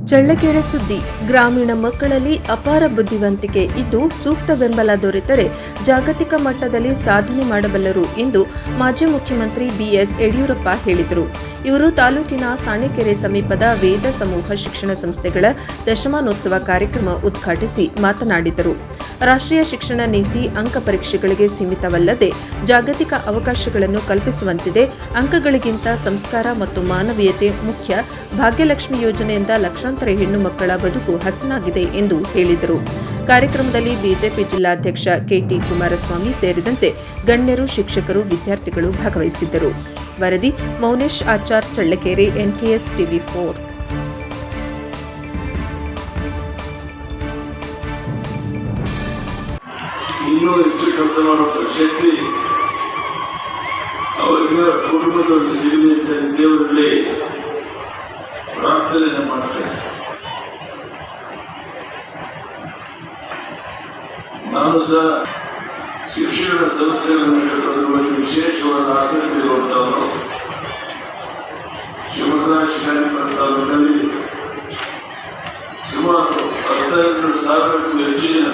ಚಳ್ಳಕೆರೆ ಸುದ್ದಿ. ಗ್ರಾಮೀಣ ಮಕ್ಕಳಲ್ಲಿ ಅಪಾರ ಬುದ್ಧಿವಂತಿಕೆ ಇದ್ದು ಸೂಕ್ತ ಬೆಂಬಲ ದೊರೆತರೆ ಜಾಗತಿಕ ಮಟ್ಟದಲ್ಲಿ ಸಾಧನೆ ಮಾಡಬಲ್ಲರು ಎಂದು ಮಾಜಿ ಮುಖ್ಯಮಂತ್ರಿ ಬಿಎಸ್ ಯಡಿಯೂರಪ್ಪ ಹೇಳಿದರು. ಇವರು ತಾಲೂಕಿನ ಸಾಣೆಕೆರೆ ಸಮೀಪದ ವೇದ ಸಮೂಹ ಶಿಕ್ಷಣ ಸಂಸ್ಥೆಗಳ ದಶಮಾನೋತ್ಸವ ಕಾರ್ಯಕ್ರಮ ಉದ್ಘಾಟಿಸಿ ಮಾತನಾಡಿದರು. ರಾಷ್ಟ್ರೀಯ ಶಿಕ್ಷಣ ನೀತಿ ಅಂಕ ಪರೀಕ್ಷೆಗಳಿಗೆ ಸೀಮಿತವಲ್ಲದೆ ಜಾಗತಿಕ ಅವಕಾಶಗಳನ್ನು ಕಲ್ಪಿಸುವಂತಿದೆ. ಅಂಕಗಳಿಗಿಂತ ಸಂಸ್ಕಾರ ಮತ್ತು ಮಾನವೀಯತೆ ಮುಖ್ಯ. ಭಾಗ್ಯಲಕ್ಷ್ಮಿ ಯೋಜನೆಯಿಂದ ಲಕ್ಷಾಂತರ ಹೆಣ್ಣು ಮಕ್ಕಳ ಬದುಕು ಹಸನಾಗಿದೆ ಎಂದು ಹೇಳಿದರು. ಕಾರ್ಯಕ್ರಮದಲ್ಲಿ ಬಿಜೆಪಿ ಜಿಲ್ಲಾಧ್ಯಕ್ಷ ಕೆಟಿ ಕುಮಾರಸ್ವಾಮಿ ಸೇರಿದಂತೆ ಗಣ್ಯರು, ಶಿಕ್ಷಕರು, ವಿದ್ಯಾರ್ಥಿಗಳು ಭಾಗವಹಿಸಿದ್ದರು. ವರದಿ ಮೌನೇಶ್ ಆಚಾರ್, ಚಳ್ಳಕೆರೆ, ಎನ್ಕೆಎಸ್ ಟಿವಿ 4. ಇನ್ನೂ ಹೆಚ್ಚು ಕೆಲಸ ಮಾಡುವಂತ ಶಕ್ತಿ ಅವರಿಗೆ ಕುಟುಂಬದವರಿಗೆ ಸಿಗಲಿ ಅಂತ ದೇವರಲ್ಲಿ ಪ್ರಾರ್ಥನೆ ಮಾಡ್ತೇನೆ. ನಾನು ಸಹ ಶಿಕ್ಷಣ ಸಂಸ್ಥೆಗಳನ್ನು ಕಟ್ಟೋದ್ರ ಬಗ್ಗೆ ವಿಶೇಷವಾದ ಆಸಕ್ತಿ ಇರುವಂತವನು. ಶಿವಮೊಗ್ಗ ಶಿಕಾರಿಪುರ ತಾಲೂಕಲ್ಲಿ ಸುಮಾರು 15,000ಕ್ಕೂ ಹೆಚ್ಚು ಜನ